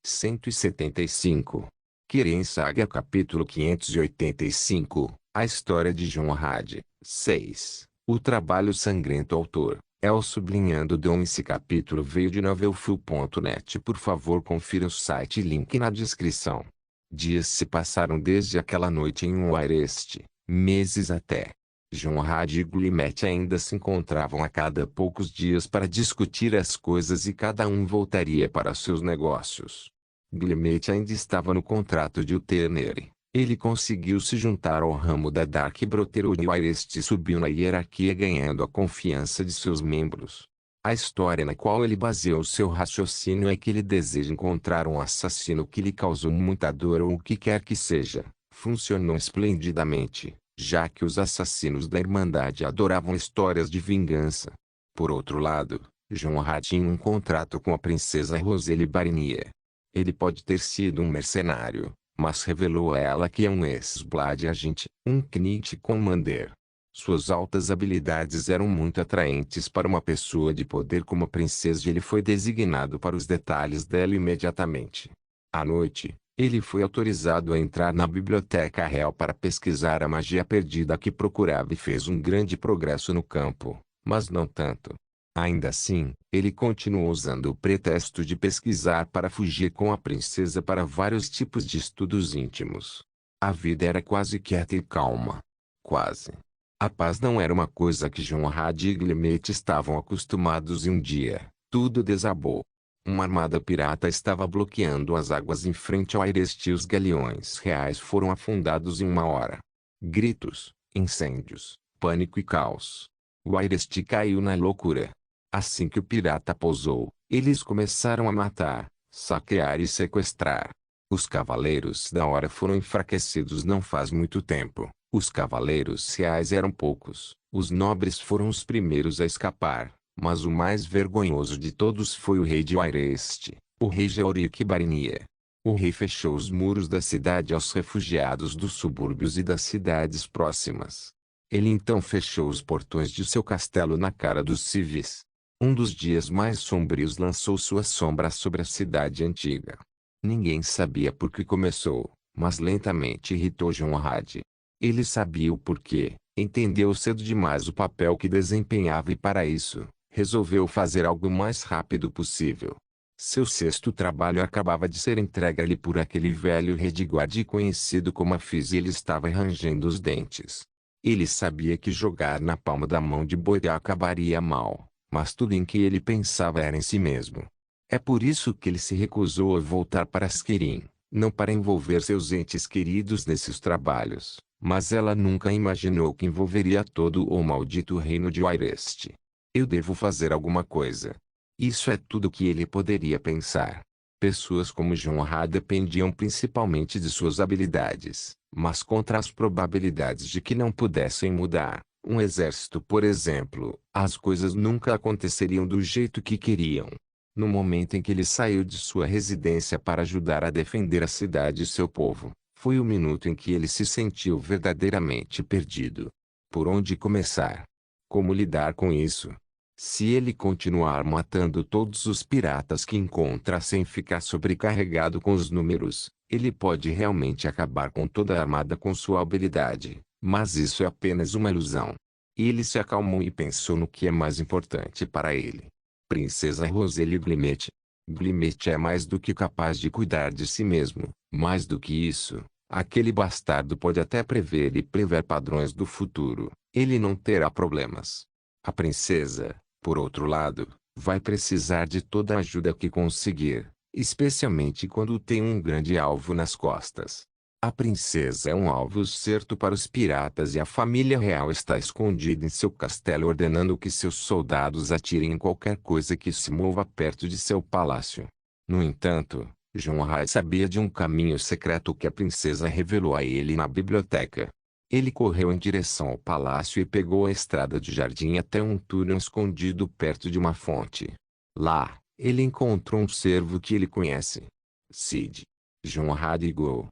175. Kirin Saga capítulo 585, A história de Jonrad. 6. O trabalho sangrento. Autor, El sublinhando Dom. Esse capítulo veio de novelfull.net. Por favor confira o site, link na descrição. Dias se passaram desde aquela noite em Wairest, meses até. Jonrad e Guillemette ainda se encontravam a cada poucos dias para discutir as coisas e cada um voltaria para seus negócios. Guillemette ainda estava no contrato de Utenere. Ele conseguiu se juntar ao ramo da Dark Brotherhood e Wairest subiu na hierarquia ganhando a confiança de seus membros. A história na qual ele baseou seu raciocínio é que ele deseja encontrar um assassino que lhe causou muita dor ou o que quer que seja. Funcionou esplendidamente, já que os assassinos da Irmandade adoravam histórias de vingança. Por outro lado, Jonrad tinha um contrato com a princesa Roselle Barinier. Ele pode ter sido um mercenário, mas revelou a ela que é um ex-Blood agente, um Knight Commander. Suas altas habilidades eram muito atraentes para uma pessoa de poder como a princesa e ele foi designado para os detalhes dela imediatamente. À noite, ele foi autorizado a entrar na biblioteca real para pesquisar a magia perdida que procurava e fez um grande progresso no campo, mas não tanto. Ainda assim, ele continuou usando o pretexto de pesquisar para fugir com a princesa para vários tipos de estudos íntimos. A vida era quase quieta e calma. Quase. A paz não era uma coisa que Jonrad e Guillemette estavam acostumados e um dia, tudo desabou. Uma armada pirata estava bloqueando as águas em frente ao Wairest e os galeões reais foram afundados em uma hora. Gritos, incêndios, pânico e caos. O Wairest caiu na loucura. Assim que o pirata pousou, eles começaram a matar, saquear e sequestrar. Os cavaleiros da hora foram enfraquecidos não faz muito tempo. Os cavaleiros reais eram poucos. Os nobres foram os primeiros a escapar, mas o mais vergonhoso de todos foi o rei de Wairest, o rei Georic Barinier. O rei fechou os muros da cidade aos refugiados dos subúrbios e das cidades próximas. Ele então fechou os portões de seu castelo na cara dos civis. Um dos dias mais sombrios lançou sua sombra sobre a cidade antiga. Ninguém sabia por que começou, mas lentamente irritou Jonrad. Ele sabia o porquê, entendeu cedo demais o papel que desempenhava e para isso, resolveu fazer algo o mais rápido possível. Seu sexto trabalho acabava de ser entregue a ele por aquele velho Redguard conhecido como Afis e ele estava rangendo os dentes. Ele sabia que jogar na palma da mão de Boire acabaria mal. Mas tudo em que ele pensava era em si mesmo. É por isso que ele se recusou a voltar para Skirin, não para envolver seus entes queridos nesses trabalhos, mas ela nunca imaginou que envolveria todo o maldito reino de Wairest. Eu devo fazer alguma coisa. Isso é tudo que ele poderia pensar. Pessoas como Jonrad dependiam principalmente de suas habilidades, mas contra as probabilidades de que não pudessem mudar. Um exército, por exemplo, as coisas nunca aconteceriam do jeito que queriam. No momento em que ele saiu de sua residência para ajudar a defender a cidade e seu povo, foi o minuto em que ele se sentiu verdadeiramente perdido. Por onde começar? Como lidar com isso? Se ele continuar matando todos os piratas que encontra sem ficar sobrecarregado com os números, ele pode realmente acabar com toda a armada com sua habilidade. Mas isso é apenas uma ilusão. Ele se acalmou e pensou no que é mais importante para ele. Princesa Roselle Guillemette. Guillemette é mais do que capaz de cuidar de si mesmo. Mais do que isso, aquele bastardo pode até prever e prever padrões do futuro. Ele não terá problemas. A princesa, por outro lado, vai precisar de toda a ajuda que conseguir, especialmente quando tem um grande alvo nas costas. A princesa é um alvo certo para os piratas e a família real está escondida em seu castelo ordenando que seus soldados atirem em qualquer coisa que se mova perto de seu palácio. No entanto, Jonrad sabia de um caminho secreto que a princesa revelou a ele na biblioteca. Ele correu em direção ao palácio e pegou a estrada de jardim até um túnel escondido perto de uma fonte. Lá, ele encontrou um servo que ele conhece. Cid. Jonrad ligou.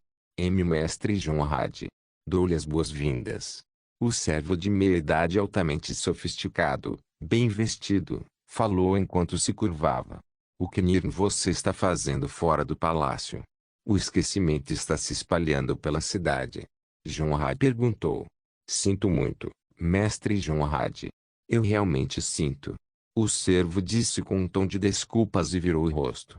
Mestre Jonrad. Dou-lhe as boas-vindas. O servo de meia-idade altamente sofisticado, bem vestido, falou enquanto se curvava. O que você está fazendo fora do palácio? O esquecimento está se espalhando pela cidade. Jonrad perguntou. Sinto muito, mestre Jonrad. Eu realmente sinto. O servo disse com um tom de desculpas e virou o rosto.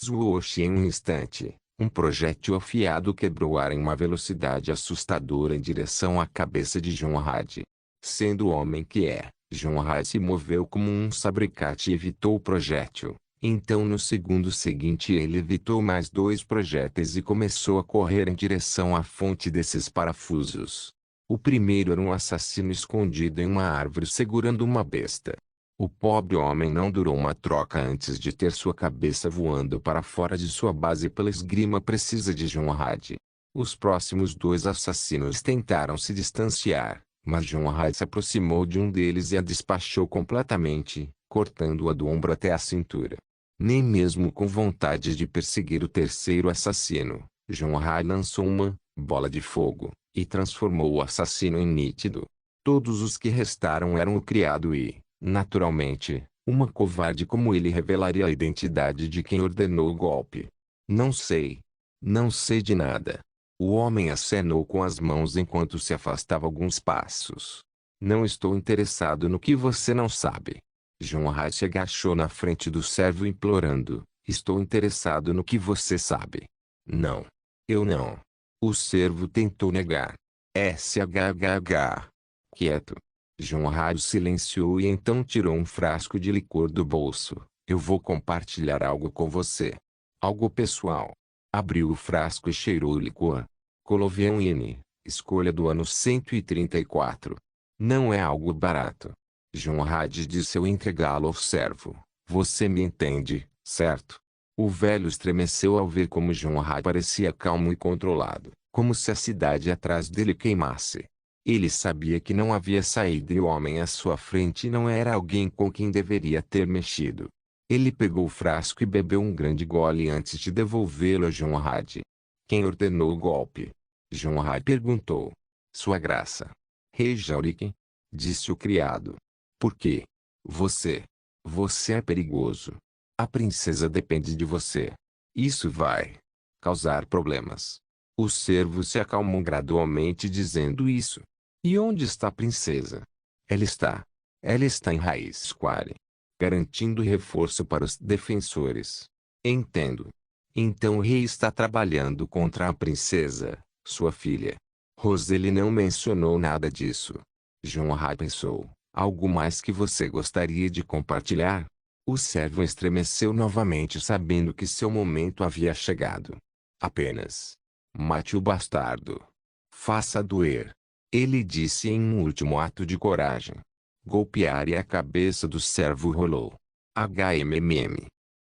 Zwoosh em um instante, um projétil afiado quebrou o ar em uma velocidade assustadora em direção à cabeça de Jonrad. Sendo o homem que é, Jonrad se moveu como um sabricate e evitou o projétil. Então no segundo seguinte ele evitou mais 2 projéteis e começou a correr em direção à fonte desses parafusos. O primeiro era um assassino escondido em uma árvore segurando uma besta. O pobre homem não durou uma troca antes de ter sua cabeça voando para fora de sua base pela esgrima precisa de Jonrad. Os próximos 2 assassinos tentaram se distanciar, mas Jonrad se aproximou de um deles e a despachou completamente, cortando-a do ombro até a cintura. Nem mesmo com vontade de perseguir o terceiro assassino, Jonrad lançou uma bola de fogo e transformou o assassino em nítido. Todos os que restaram eram o criado e, naturalmente, uma covarde como ele revelaria a identidade de quem ordenou o golpe. Não sei. Não sei de nada. O homem acenou com as mãos enquanto se afastava alguns passos. Não estou interessado no que você não sabe. Jonrad se agachou na frente do servo implorando. Estou interessado no que você sabe. Não. Eu não. O servo tentou negar. SHHH. Quieto. Jonrad silenciou e então tirou um frasco de licor do bolso. Eu vou compartilhar algo com você. Algo pessoal. Abriu o frasco e cheirou o licor. Colovian Ine, escolha do ano 134. Não é algo barato. Jonrad disse ao entregá-lo ao servo. Você me entende, certo? O velho estremeceu ao ver como Jonrad parecia calmo e controlado, como se a cidade atrás dele queimasse. Ele sabia que não havia saída e o homem à sua frente não era alguém com quem deveria ter mexido. Ele pegou o frasco e bebeu um grande gole antes de devolvê-lo a Jonrad. Quem ordenou o golpe? Jonrad perguntou. Sua graça. Rei Jaurik, disse o criado. Por quê? Você. Você é perigoso. A princesa depende de você. Isso vai causar problemas. O servo se acalmou gradualmente dizendo isso. E onde está a princesa? Ela está. Ela está em Raiz Square. Garantindo reforço para os defensores. Entendo. Então o rei está trabalhando contra a princesa, sua filha. Roseli não mencionou nada disso. Jonrad pensou. Algo mais que você gostaria de compartilhar? O servo estremeceu novamente sabendo que seu momento havia chegado. Apenas. Mate o bastardo. Faça doer. Ele disse em um último ato de coragem. Golpear e a cabeça do servo rolou.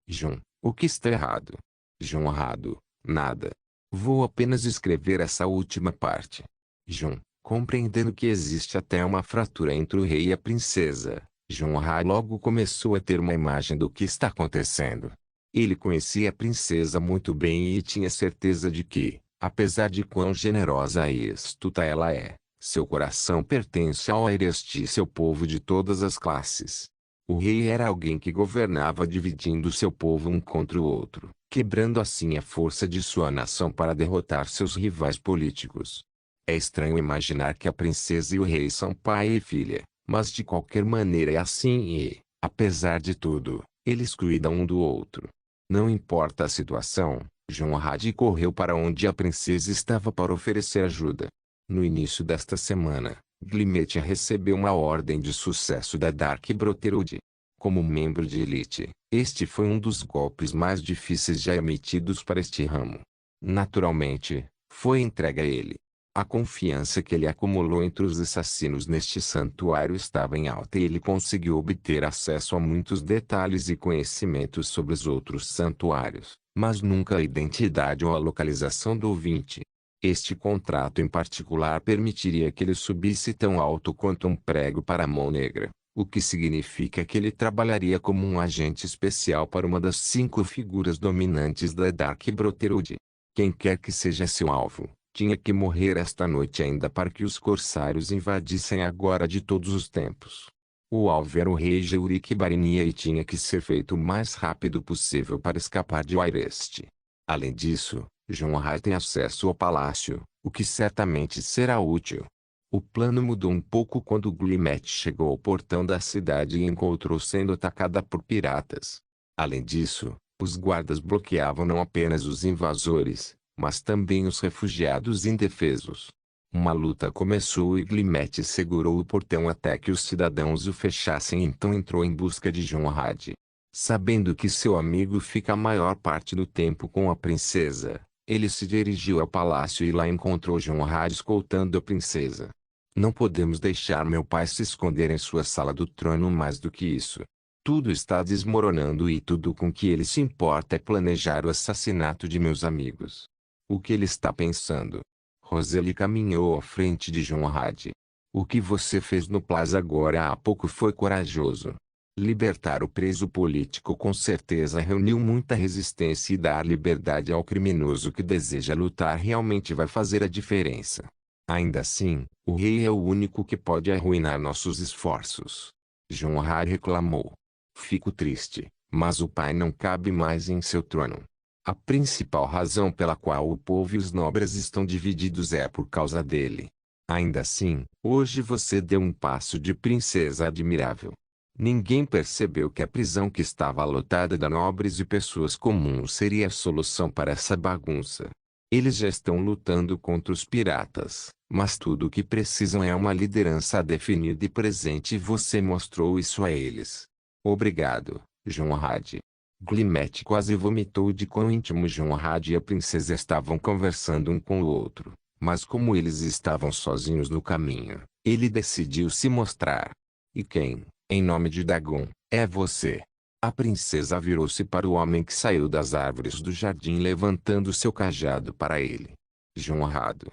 Jun, o que está errado? Jonrado, nada. Vou apenas escrever essa última parte. Jun, compreendendo que existe até uma fratura entre o rei e a princesa, Jonrad logo começou a ter uma imagem do que está acontecendo. Ele conhecia a princesa muito bem e tinha certeza de que, apesar de quão generosa e astuta ela é, seu coração pertence ao Airesti, seu povo de todas as classes. O rei era alguém que governava dividindo seu povo um contra o outro, quebrando assim a força de sua nação para derrotar seus rivais políticos. É estranho imaginar que a princesa e o rei são pai e filha, mas de qualquer maneira é assim e, apesar de tudo, eles cuidam um do outro. Não importa a situação, Jonrad correu para onde a princesa estava para oferecer ajuda. No início desta semana, Glimetia recebeu uma ordem de sucesso da Dark Brotherhood. Como membro de elite, este foi um dos golpes mais difíceis já emitidos para este ramo. Naturalmente, foi entregue a ele. A confiança que ele acumulou entre os assassinos neste santuário estava em alta e ele conseguiu obter acesso a muitos detalhes e conhecimentos sobre os outros santuários, mas nunca a identidade ou a localização do ouvinte. Este contrato em particular permitiria que ele subisse tão alto quanto um prego para a mão negra, o que significa que ele trabalharia como um agente especial para uma das 5 figuras dominantes da Dark Brotherhood. Quem quer que seja seu alvo, tinha que morrer esta noite ainda para que os corsários invadissem agora de todos os tempos. O alvo era o rei Geurique Barinia e tinha que ser feito o mais rápido possível para escapar de Wairest. Além disso, Jonrad tem acesso ao palácio, o que certamente será útil. O plano mudou um pouco quando Glimet chegou ao portão da cidade e encontrou sendo atacada por piratas. Além disso, os guardas bloqueavam não apenas os invasores, mas também os refugiados indefesos. Uma luta começou e Glimet segurou o portão até que os cidadãos o fechassem, então entrou em busca de Jonrad. Sabendo que seu amigo fica a maior parte do tempo com a princesa, ele se dirigiu ao palácio e lá encontrou Jonrad escoltando a princesa. Não podemos deixar meu pai se esconder em sua sala do trono mais do que isso. Tudo está desmoronando e tudo com que ele se importa é planejar o assassinato de meus amigos. O que ele está pensando? Roseli caminhou à frente de Jonrad. O que você fez no Plaza agora há pouco foi corajoso. Libertar o preso político com certeza reuniu muita resistência e dar liberdade ao criminoso que deseja lutar realmente vai fazer a diferença. Ainda assim, o rei é o único que pode arruinar nossos esforços. Jonrad reclamou. Fico triste, mas o pai não cabe mais em seu trono. A principal razão pela qual o povo e os nobres estão divididos é por causa dele. Ainda assim, hoje você deu um passo de princesa admirável. Ninguém percebeu que a prisão que estava lotada de nobres e pessoas comuns seria a solução para essa bagunça. Eles já estão lutando contra os piratas, mas tudo o que precisam é uma liderança definida e presente e você mostrou isso a eles. Obrigado, Jonrad. Glimet quase vomitou de quão íntimo Jonrad e a princesa estavam conversando um com o outro, mas como eles estavam sozinhos no caminho, ele decidiu se mostrar. E quem, em nome de Dagon, é você? A princesa virou-se para o homem que saiu das árvores do jardim levantando seu cajado para ele. Jonrad.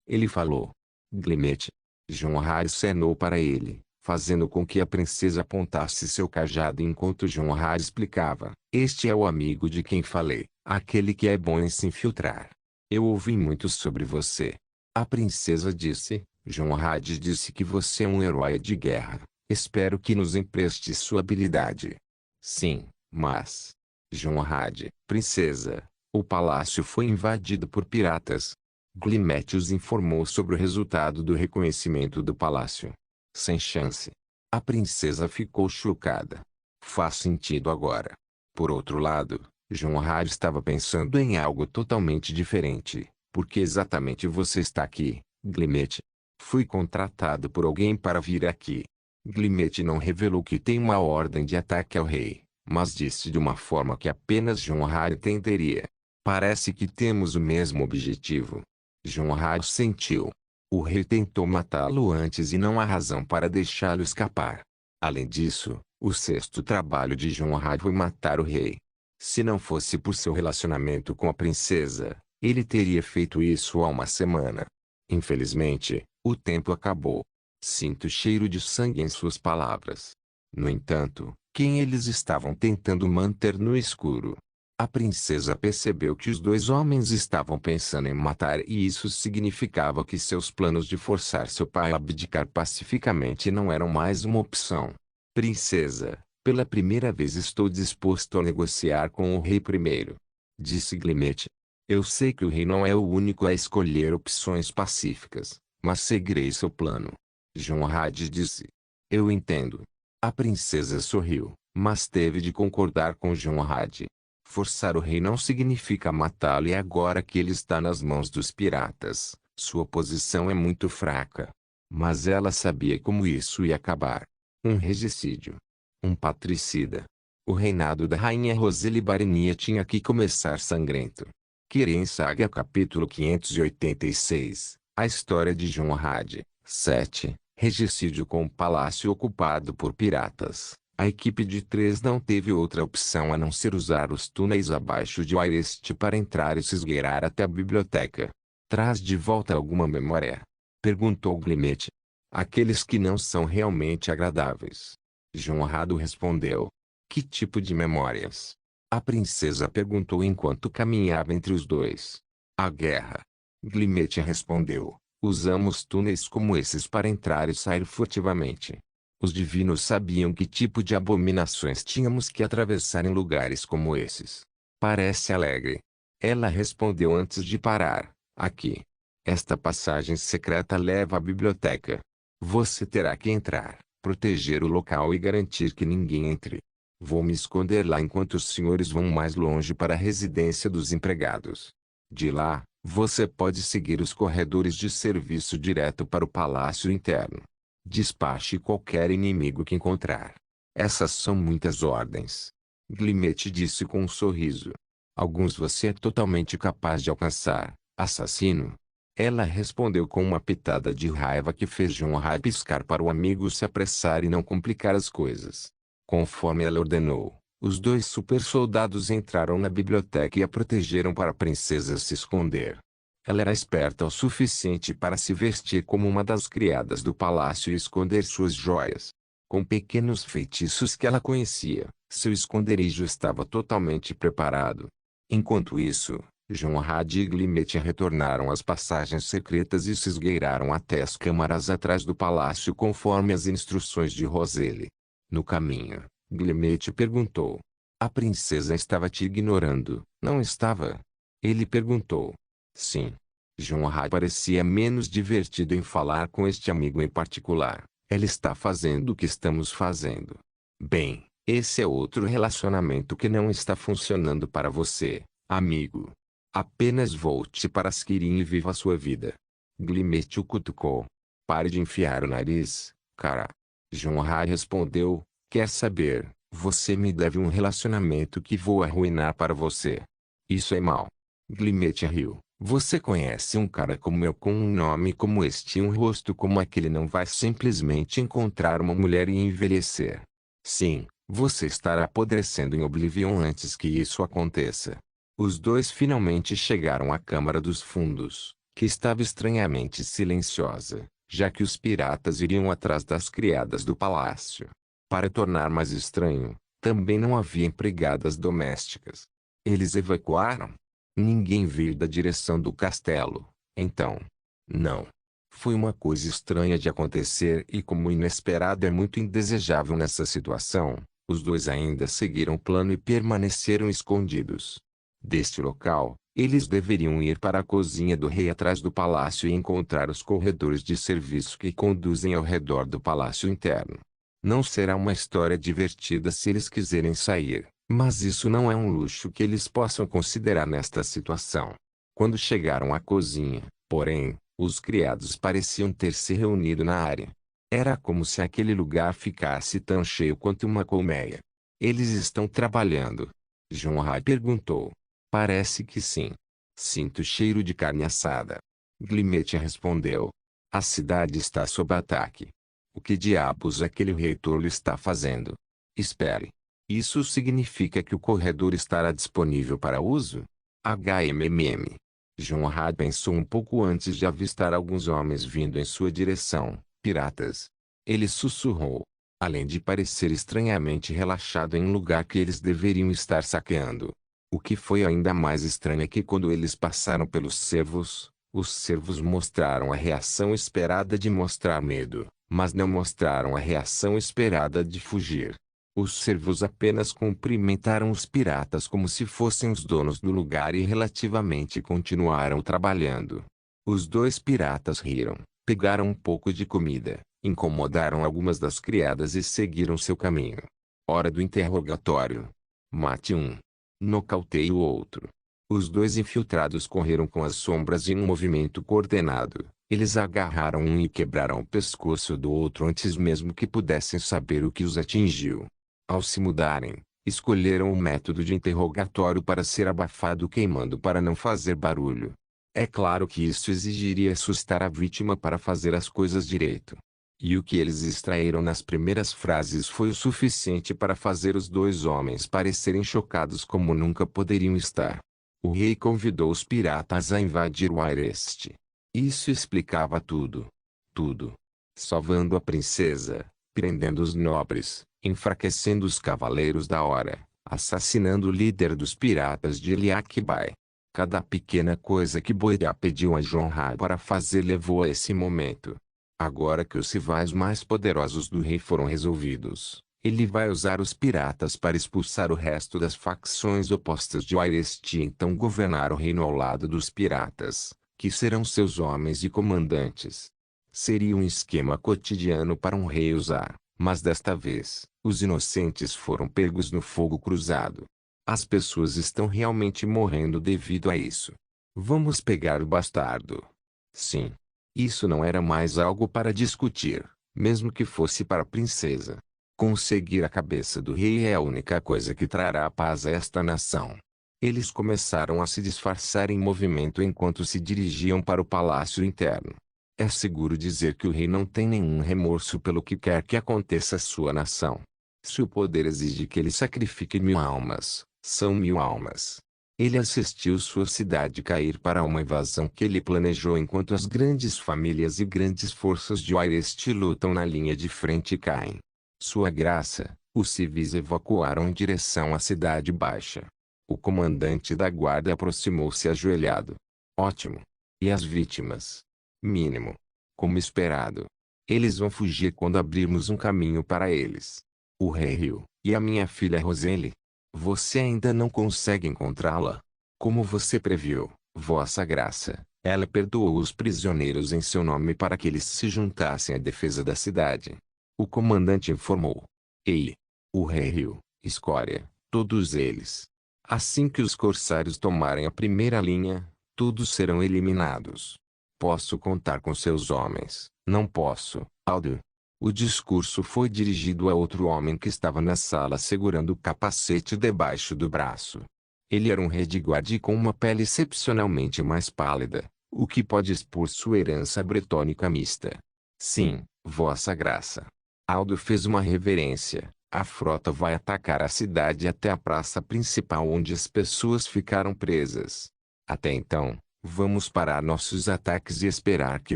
Ele falou. Glimet. Jonrad acenou para ele, fazendo com que a princesa apontasse seu cajado enquanto Jonrad explicava. Este é o amigo de quem falei, aquele que é bom em se infiltrar. Eu ouvi muito sobre você. A princesa disse. Jonrad disse que você é um herói de guerra. Espero que nos empreste sua habilidade. Sim, mas... Jonrad, princesa, o palácio foi invadido por piratas. Glimet os informou sobre o resultado do reconhecimento do palácio. Sem chance. A princesa ficou chocada. Faz sentido agora. Por outro lado, Jonrad estava pensando em algo totalmente diferente. Por que exatamente você está aqui, Glimet? Fui contratado por alguém para vir aqui. Glimet não revelou que tem uma ordem de ataque ao rei, mas disse de uma forma que apenas Jonrad entenderia. Parece que temos o mesmo objetivo. Jonrad sentiu. O rei tentou matá-lo antes e não há razão para deixá-lo escapar. Além disso, o sexto trabalho de Jonrad foi matar o rei. Se não fosse por seu relacionamento com a princesa, ele teria feito isso há uma semana. Infelizmente, o tempo acabou. Sinto o cheiro de sangue em suas palavras. No entanto, quem eles estavam tentando manter no escuro? A princesa percebeu que os dois homens estavam pensando em matar e isso significava que seus planos de forçar seu pai a abdicar pacificamente não eram mais uma opção. Princesa, pela primeira vez estou disposto a negociar com o rei primeiro. Disse Glimet. Eu sei que o rei não é o único a escolher opções pacíficas, mas seguirei seu plano. Jonrad disse. Eu entendo. A princesa sorriu, mas teve de concordar com Jonrad. Forçar o rei não significa matá-lo e agora que ele está nas mãos dos piratas, sua posição é muito fraca. Mas ela sabia como isso ia acabar. Um regicídio. Um patricida. O reinado da rainha Roseli Barinia tinha que começar sangrento. Querem Saga capítulo 586, a história de Jonrad. 7. Regicídio com o palácio ocupado por piratas. A equipe de 3 não teve outra opção a não ser usar os túneis abaixo de Wairest para entrar e se esgueirar até a biblioteca. Traz de volta alguma memória? Perguntou Glimet. Aqueles que não são realmente agradáveis. Jonrad respondeu. Que tipo de memórias? A princesa perguntou enquanto caminhava entre os dois. A guerra. Glimet respondeu. Usamos túneis como esses para entrar e sair furtivamente. Os divinos sabiam que tipo de abominações tínhamos que atravessar em lugares como esses. Parece alegre. Ela respondeu antes de parar. Aqui. Esta passagem secreta leva à biblioteca. Você terá que entrar, proteger o local e garantir que ninguém entre. Vou me esconder lá enquanto os senhores vão mais longe para a residência dos empregados. De lá, você pode seguir os corredores de serviço direto para o palácio interno. Despache qualquer inimigo que encontrar. Essas são muitas ordens. Glimete disse com um sorriso. Alguns você é totalmente capaz de alcançar, assassino. Ela respondeu com uma pitada de raiva que fez Jonah piscar para o amigo se apressar e não complicar as coisas. Conforme ela ordenou, os dois super-soldados entraram na biblioteca e a protegeram para a princesa se esconder. Ela era esperta o suficiente para se vestir como uma das criadas do palácio e esconder suas joias. Com pequenos feitiços que ela conhecia, seu esconderijo estava totalmente preparado. Enquanto isso, Jonah e Glimete retornaram às passagens secretas e se esgueiraram até as câmaras atrás do palácio conforme as instruções de Roselle. No caminho, Glimete perguntou. A princesa estava te ignorando, não estava? Ele perguntou. Sim. Jonah parecia menos divertido em falar com este amigo em particular. Ela está fazendo o que estamos fazendo. Bem, esse é outro relacionamento que não está funcionando para você, amigo. Apenas volte para Skirin e viva a sua vida. Glimete o cutucou. Pare de enfiar o nariz, cara. Jonah respondeu, quer saber, você me deve um relacionamento que vou arruinar para você. Isso é mal. Glimete riu. Você conhece um cara como eu com um nome como este e um rosto como aquele não vai simplesmente encontrar uma mulher e envelhecer. Sim, você estará apodrecendo em Oblivion antes que isso aconteça. Os dois finalmente chegaram à Câmara dos Fundos, que estava estranhamente silenciosa, já que os piratas iriam atrás das criadas do palácio. Para tornar mais estranho, também não havia empregadas domésticas. Eles evacuaram. Ninguém veio da direção do castelo, então. Não. Foi uma coisa estranha de acontecer e como inesperado é muito indesejável nessa situação, os dois ainda seguiram o plano e permaneceram escondidos. Deste local, eles deveriam ir para a cozinha do rei atrás do palácio e encontrar os corredores de serviço que conduzem ao redor do palácio interno. Não será uma história divertida se eles quiserem sair. Mas isso não é um luxo que eles possam considerar nesta situação. Quando chegaram à cozinha, porém, os criados pareciam ter se reunido na área. Era como se aquele lugar ficasse tão cheio quanto uma colmeia. Eles estão trabalhando? Jonah perguntou. Parece que sim. Sinto cheiro de carne assada. Glimete respondeu. A cidade está sob ataque. O que diabos aquele rei tolo está fazendo? Espere. Isso significa que o corredor estará disponível para uso? HMM. Jonah pensou um pouco antes de avistar alguns homens vindo em sua direção, piratas. Ele sussurrou. Além de parecer estranhamente relaxado em um lugar que eles deveriam estar saqueando. O que foi ainda mais estranho é que quando eles passaram pelos cervos, os cervos mostraram a reação esperada de mostrar medo, mas não mostraram a reação esperada de fugir. Os servos apenas cumprimentaram os piratas como se fossem os donos do lugar e relativamente continuaram trabalhando. Os dois piratas riram, pegaram um pouco de comida, incomodaram algumas das criadas e seguiram seu caminho. Hora do interrogatório. Mate um. Nocauteie o outro. Os dois infiltrados correram com as sombras em um movimento coordenado. Eles agarraram um e quebraram o pescoço do outro antes mesmo que pudessem saber o que os atingiu. Ao se mudarem, escolheram um método de interrogatório para ser abafado queimando para não fazer barulho. É claro que isso exigiria assustar a vítima para fazer as coisas direito. E o que eles extraíram nas primeiras frases foi o suficiente para fazer os dois homens parecerem chocados como nunca poderiam estar. O rei convidou os piratas a invadir o Airest. Isso explicava tudo. Tudo. Salvando a princesa, prendendo os nobres, enfraquecendo os cavaleiros da hora, assassinando o líder dos piratas de Eliakibai. Cada pequena coisa que Boira pediu a Jonah para fazer levou a esse momento. Agora que os rivais mais poderosos do rei foram resolvidos, ele vai usar os piratas para expulsar o resto das facções opostas de Wairest e então governar o reino ao lado dos piratas, que serão seus homens e comandantes. Seria um esquema cotidiano para um rei usar, mas desta vez, os inocentes foram pegos no fogo cruzado. As pessoas estão realmente morrendo devido a isso. Vamos pegar o bastardo. Sim. Isso não era mais algo para discutir, mesmo que fosse para a princesa. Conseguir a cabeça do rei é a única coisa que trará paz a esta nação. Eles começaram a se disfarçar em movimento enquanto se dirigiam para o palácio interno. É seguro dizer que o rei não tem nenhum remorso pelo que quer que aconteça à sua nação. Se o poder exige que ele sacrifique 1000 almas, são 1000 almas. Ele assistiu sua cidade cair para uma invasão que ele planejou enquanto as grandes famílias e grandes forças de Wairest lutam na linha de frente e caem. Sua graça, os civis evacuaram em direção à cidade baixa. O comandante da guarda aproximou-se ajoelhado. Ótimo. E as vítimas? Mínimo. Como esperado. Eles vão fugir quando abrirmos um caminho para eles. O rei riu. E a minha filha Roselle? Você ainda não consegue encontrá-la? Como você previu, Vossa Graça, ela perdoou os prisioneiros em seu nome para que eles se juntassem à defesa da cidade. O comandante informou. Ei! O rei riu. Escória, todos eles. Assim que os corsários tomarem a primeira linha, todos serão eliminados. Posso contar com seus homens? Não posso, Aldo. O discurso foi dirigido a outro homem que estava na sala segurando o capacete debaixo do braço. Ele era um rediguarde com uma pele excepcionalmente mais pálida, o que pode expor sua herança bretônica mista. Sim, Vossa Graça. Aldo fez uma reverência. A frota vai atacar a cidade até a praça principal onde as pessoas ficaram presas. Até então, vamos parar nossos ataques e esperar que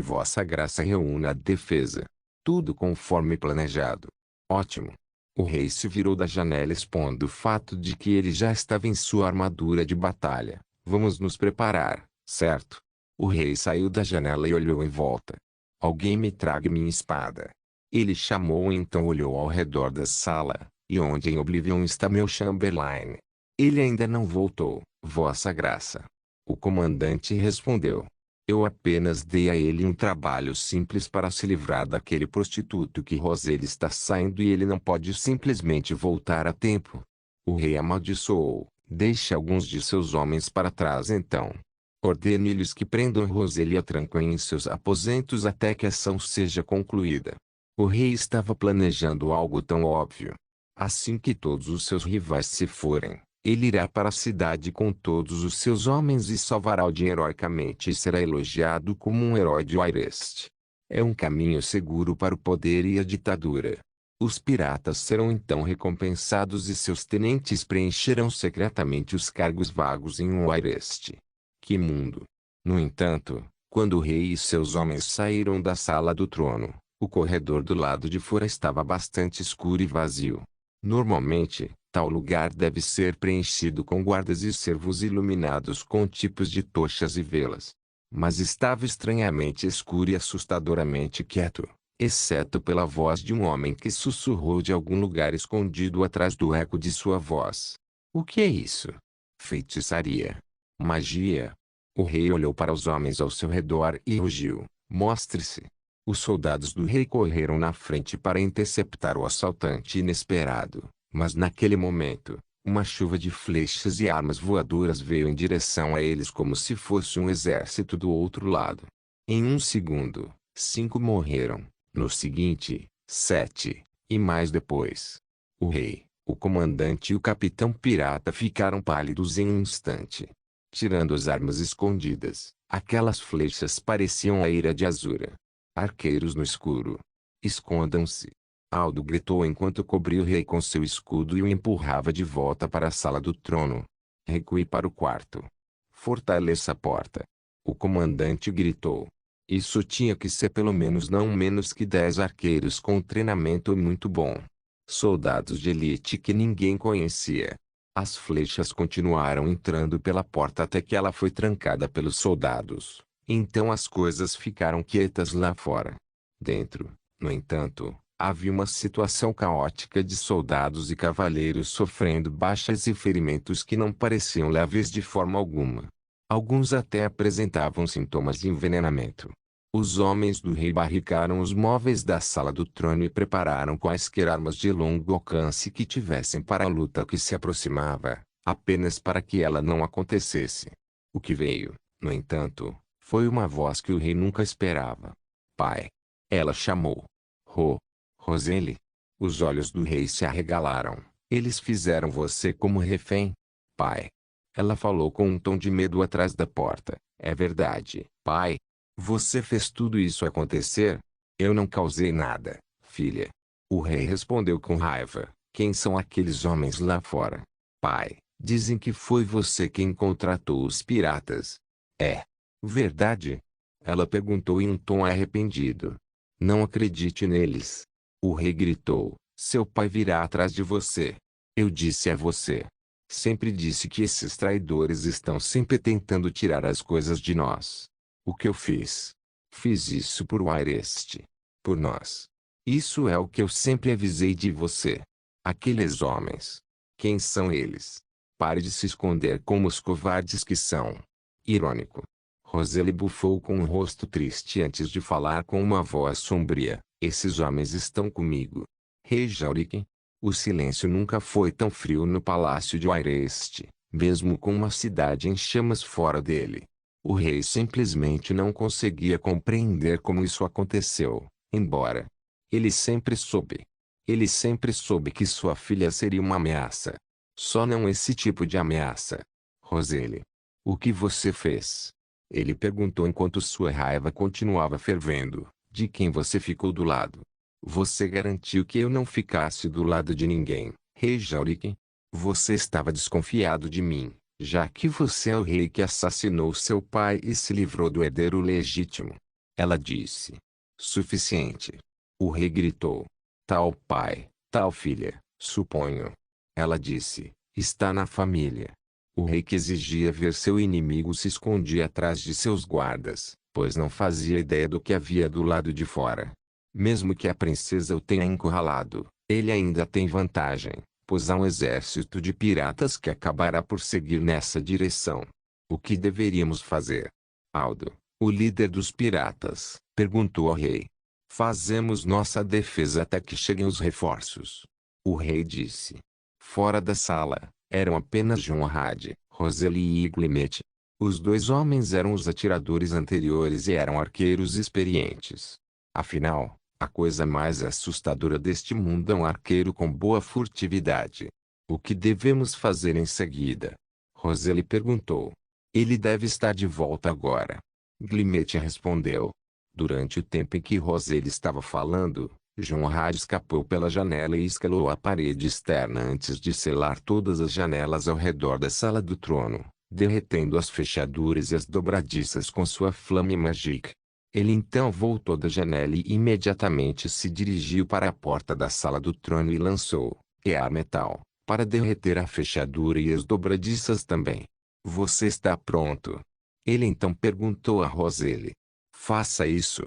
Vossa Graça reúna a defesa. Tudo conforme planejado. Ótimo. O rei se virou da janela expondo o fato de que ele já estava em sua armadura de batalha. Vamos nos preparar, certo? O rei saiu da janela e olhou em volta. Alguém me traga minha espada. Ele chamou e então olhou ao redor da sala, e onde em Oblivion está meu Chamberlain? Ele ainda não voltou, Vossa Graça. O comandante respondeu. Eu apenas dei a ele um trabalho simples para se livrar daquele prostituto que Roselle está saindo e ele não pode simplesmente voltar a tempo. O rei amaldiçoou. Deixe alguns de seus homens para trás então. Ordene-lhes que prendam Roselle e a tranquem em seus aposentos até que a ação seja concluída. O rei estava planejando algo tão óbvio. Assim que todos os seus rivais se forem, ele irá para a cidade com todos os seus homens e salvará o dia heroicamente e será elogiado como um herói de Wairest. É um caminho seguro para o poder e a ditadura. Os piratas serão então recompensados e seus tenentes preencherão secretamente os cargos vagos em Wairest. Que mundo! No entanto, quando o rei e seus homens saíram da sala do trono, o corredor do lado de fora estava bastante escuro e vazio. Normalmente, tal lugar deve ser preenchido com guardas e servos iluminados com tipos de tochas e velas. Mas estava estranhamente escuro e assustadoramente quieto, exceto pela voz de um homem que sussurrou de algum lugar escondido atrás do eco de sua voz. O que é isso? Feitiçaria? Magia? O rei olhou para os homens ao seu redor e rugiu. Mostre-se. Os soldados do rei correram na frente para interceptar o assaltante inesperado, mas naquele momento, uma chuva de flechas e armas voadoras veio em direção a eles como se fosse um exército do outro lado. Em um segundo, 5 morreram, no seguinte, 7, e mais depois. O rei, o comandante e o capitão pirata ficaram pálidos em um instante. Tirando as armas escondidas, aquelas flechas pareciam a ira de Azura. Arqueiros no escuro. Escondam-se. Aldo gritou enquanto cobria o rei com seu escudo e o empurrava de volta para a sala do trono. Recue para o quarto. Fortaleça a porta. O comandante gritou. Isso tinha que ser pelo menos não menos que 10 arqueiros com treinamento muito bom. Soldados de elite que ninguém conhecia. As flechas continuaram entrando pela porta até que ela foi trancada pelos soldados. Então as coisas ficaram quietas lá fora. Dentro, no entanto, havia uma situação caótica de soldados e cavaleiros sofrendo baixas e ferimentos que não pareciam leves de forma alguma. Alguns até apresentavam sintomas de envenenamento. Os homens do rei barricaram os móveis da sala do trono e prepararam quaisquer armas de longo alcance que tivessem para a luta que se aproximava, apenas para que ela não acontecesse. O que veio, no entanto, foi uma voz que o rei nunca esperava. Pai. Ela chamou. Roseli. Os olhos do rei se arregalaram. Eles fizeram você como refém? Pai. Ela falou com um tom de medo atrás da porta. É verdade, pai. Você fez tudo isso acontecer? Eu não causei nada, filha. O rei respondeu com raiva. Quem são aqueles homens lá fora? Pai, dizem que foi você quem contratou os piratas. É verdade? Ela perguntou em um tom arrependido. Não acredite neles. O rei gritou. Seu pai virá atrás de você. Eu disse a você. Sempre disse que esses traidores estão sempre tentando tirar as coisas de nós. O que eu fiz? Fiz isso por Wairest. Por nós. Isso é o que eu sempre avisei de você. Aqueles homens. Quem são eles? Pare de se esconder como os covardes que são. Irônico. Roseli bufou com um rosto triste antes de falar com uma voz sombria. Esses homens estão comigo. Rei Jauriken. O silêncio nunca foi tão frio no palácio de Wairest, mesmo com uma cidade em chamas fora dele. O rei simplesmente não conseguia compreender como isso aconteceu, embora ele sempre soube. Ele sempre soube que sua filha seria uma ameaça. Só não esse tipo de ameaça. Roseli. O que você fez? Ele perguntou enquanto sua raiva continuava fervendo. De quem você ficou do lado? Você garantiu que eu não ficasse do lado de ninguém, Rei Jauriken. Você estava desconfiado de mim, já que você é o rei que assassinou seu pai e se livrou do herdeiro legítimo. Ela disse. Suficiente. O rei gritou. Tal pai, tal filha, suponho. Ela disse. Está na família. O rei que exigia ver seu inimigo se escondia atrás de seus guardas, pois não fazia ideia do que havia do lado de fora. Mesmo que a princesa o tenha encurralado, ele ainda tem vantagem, pois há um exército de piratas que acabará por seguir nessa direção. O que deveríamos fazer? Aldo, o líder dos piratas, perguntou ao rei. Fazemos nossa defesa até que cheguem os reforços. O rei disse. Fora da sala, eram apenas Jonrad, Roseli e Glimet. Os dois homens eram os atiradores anteriores e eram arqueiros experientes. Afinal, a coisa mais assustadora deste mundo é um arqueiro com boa furtividade. O que devemos fazer em seguida? Roseli perguntou. Ele deve estar de volta agora. Glimet respondeu. Durante o tempo em que Roseli estava falando, Jonrad escapou pela janela e escalou a parede externa antes de selar todas as janelas ao redor da sala do trono, derretendo as fechaduras e as dobradiças com sua flame magique. Ele então voltou da janela e imediatamente se dirigiu para a porta da sala do trono e lançou ar metal, para derreter a fechadura e as dobradiças também. Você está pronto? Ele então perguntou a Roseli. Faça isso.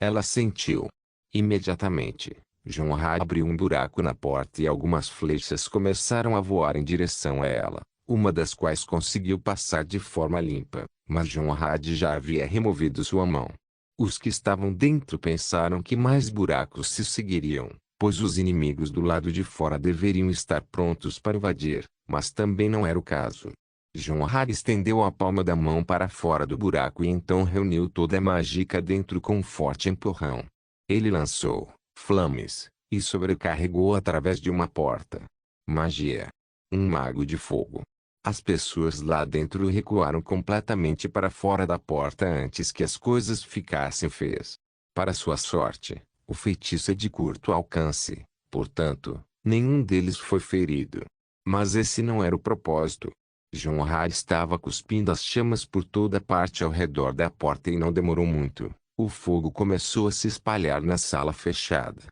Ela sentiu. Imediatamente, Jonrad abriu um buraco na porta e algumas flechas começaram a voar em direção a ela, uma das quais conseguiu passar de forma limpa, mas Jonrad já havia removido sua mão. Os que estavam dentro pensaram que mais buracos se seguiriam, pois os inimigos do lado de fora deveriam estar prontos para invadir, mas também não era o caso. Jonrad estendeu a palma da mão para fora do buraco e então reuniu toda a mágica dentro com um forte empurrão. Ele lançou flames e sobrecarregou através de uma porta. Magia. Um mago de fogo. As pessoas lá dentro recuaram completamente para fora da porta antes que as coisas ficassem feias. Para sua sorte, o feitiço é de curto alcance, portanto, nenhum deles foi ferido. Mas esse não era o propósito. Jonrad estava cuspindo as chamas por toda parte ao redor da porta e não demorou muito. O fogo começou a se espalhar na sala fechada.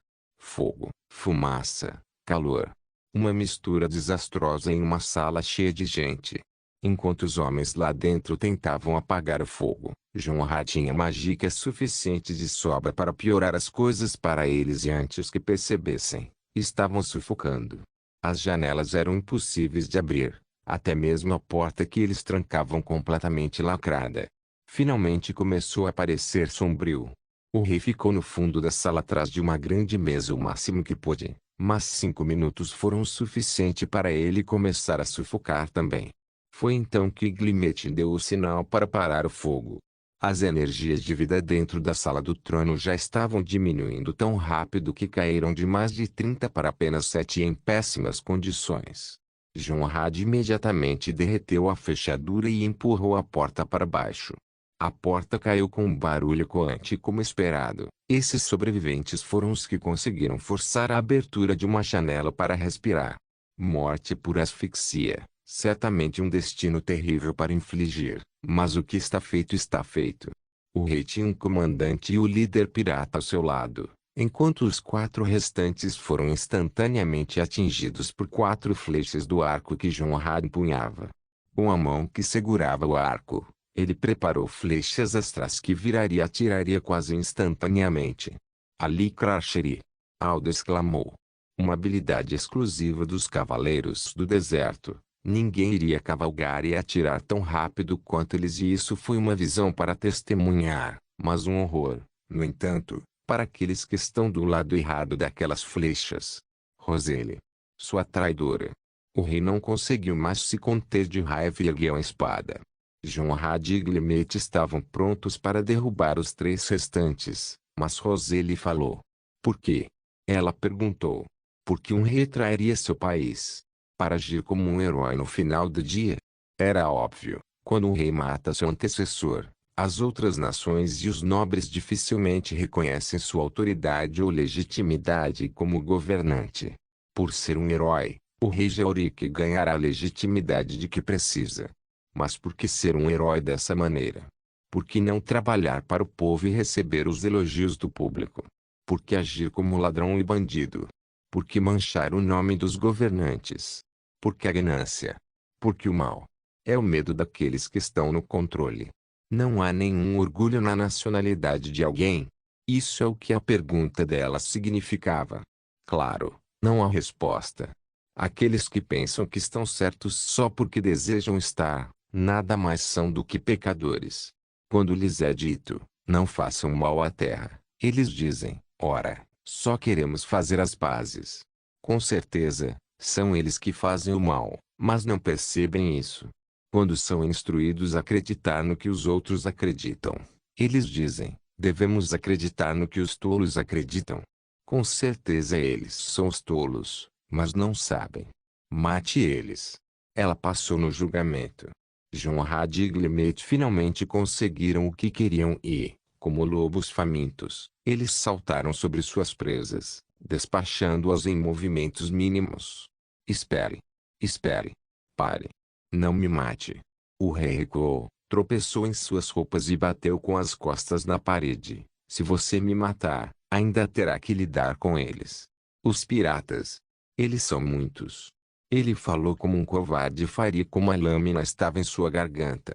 Fogo, fumaça, calor. Uma mistura desastrosa em uma sala cheia de gente. Enquanto os homens lá dentro tentavam apagar o fogo, Jonah tinha mágica suficiente de sobra para piorar as coisas para eles e antes que percebessem, estavam sufocando. As janelas eram impossíveis de abrir, até mesmo a porta que eles trancavam completamente lacrada. Finalmente começou a parecer sombrio. O rei ficou no fundo da sala atrás de uma grande mesa o máximo que pôde, mas 5 minutos foram o suficiente para ele começar a sufocar também. Foi então que Glimmet deu o sinal para parar o fogo. As energias de vida dentro da sala do trono já estavam diminuindo tão rápido que caíram de mais de 30 para apenas 7 em péssimas condições. Jonah imediatamente derreteu a fechadura e empurrou a porta para baixo. A porta caiu com um barulho ecoante como esperado. Esses sobreviventes foram os que conseguiram forçar a abertura de uma janela para respirar. Morte por asfixia, certamente um destino terrível para infligir, mas o que está feito. O rei tinha um comandante e o líder pirata ao seu lado, enquanto os 4 restantes foram instantaneamente atingidos por 4 flechas do arco que Jonah empunhava. Com a mão que segurava o arco, ele preparou flechas astrais que viraria e atiraria quase instantaneamente. Ali Crasheri! Aldo exclamou. Uma habilidade exclusiva dos cavaleiros do deserto. Ninguém iria cavalgar e atirar tão rápido quanto eles e isso foi uma visão para testemunhar, mas um horror, no entanto, para aqueles que estão do lado errado daquelas flechas. Roselle. Sua traidora. O rei não conseguiu mais se conter de raiva e ergueu a espada. Jonah e Glimmet estavam prontos para derrubar os 3 restantes, mas Roselle falou. Por quê? Ela perguntou. Por que um rei trairia seu país? Para agir como um herói no final do dia? Era óbvio, quando um rei mata seu antecessor, as outras nações e os nobres dificilmente reconhecem sua autoridade ou legitimidade como governante. Por ser um herói, o rei Georik ganhará a legitimidade de que precisa. Mas por que ser um herói dessa maneira? Por que não trabalhar para o povo e receber os elogios do público? Por que agir como ladrão e bandido? Por que manchar o nome dos governantes? Por que a ganância? Porque o mal é o medo daqueles que estão no controle. Não há nenhum orgulho na nacionalidade de alguém. Isso é o que a pergunta dela significava. Claro, não há resposta. Aqueles que pensam que estão certos só porque desejam estar, nada mais são do que pecadores. Quando lhes é dito, não façam mal à terra, eles dizem, ora, só queremos fazer as pazes. Com certeza, são eles que fazem o mal, mas não percebem isso. Quando são instruídos a acreditar no que os outros acreditam, eles dizem, devemos acreditar no que os tolos acreditam. Com certeza eles são os tolos, mas não sabem. Mate eles. Ela passou no julgamento. Jonah e Glimmet finalmente conseguiram o que queriam e, como lobos famintos, eles saltaram sobre suas presas, despachando-as em movimentos mínimos. Espere. Espere. Pare. Não me mate. O rei recuou, tropeçou em suas roupas e bateu com as costas na parede. Se você me matar, ainda terá que lidar com eles. Os piratas. Eles são muitos. Ele falou como um covarde faria como a lâmina estava em sua garganta.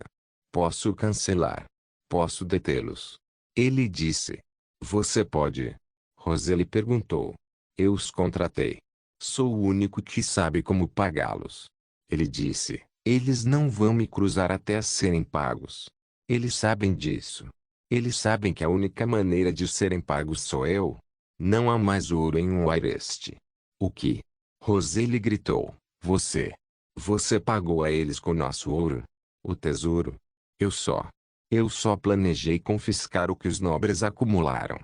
Posso cancelar. Posso detê-los. Ele disse. Você pode. Roselle perguntou. Eu os contratei. Sou o único que sabe como pagá-los. Ele disse. Eles não vão me cruzar até serem pagos. Eles sabem disso. Eles sabem que a única maneira de serem pagos sou eu. Não há mais ouro em Wairest. O que? Roselle gritou. Você pagou a eles com nosso ouro? O tesouro? Eu só planejei confiscar o que os nobres acumularam.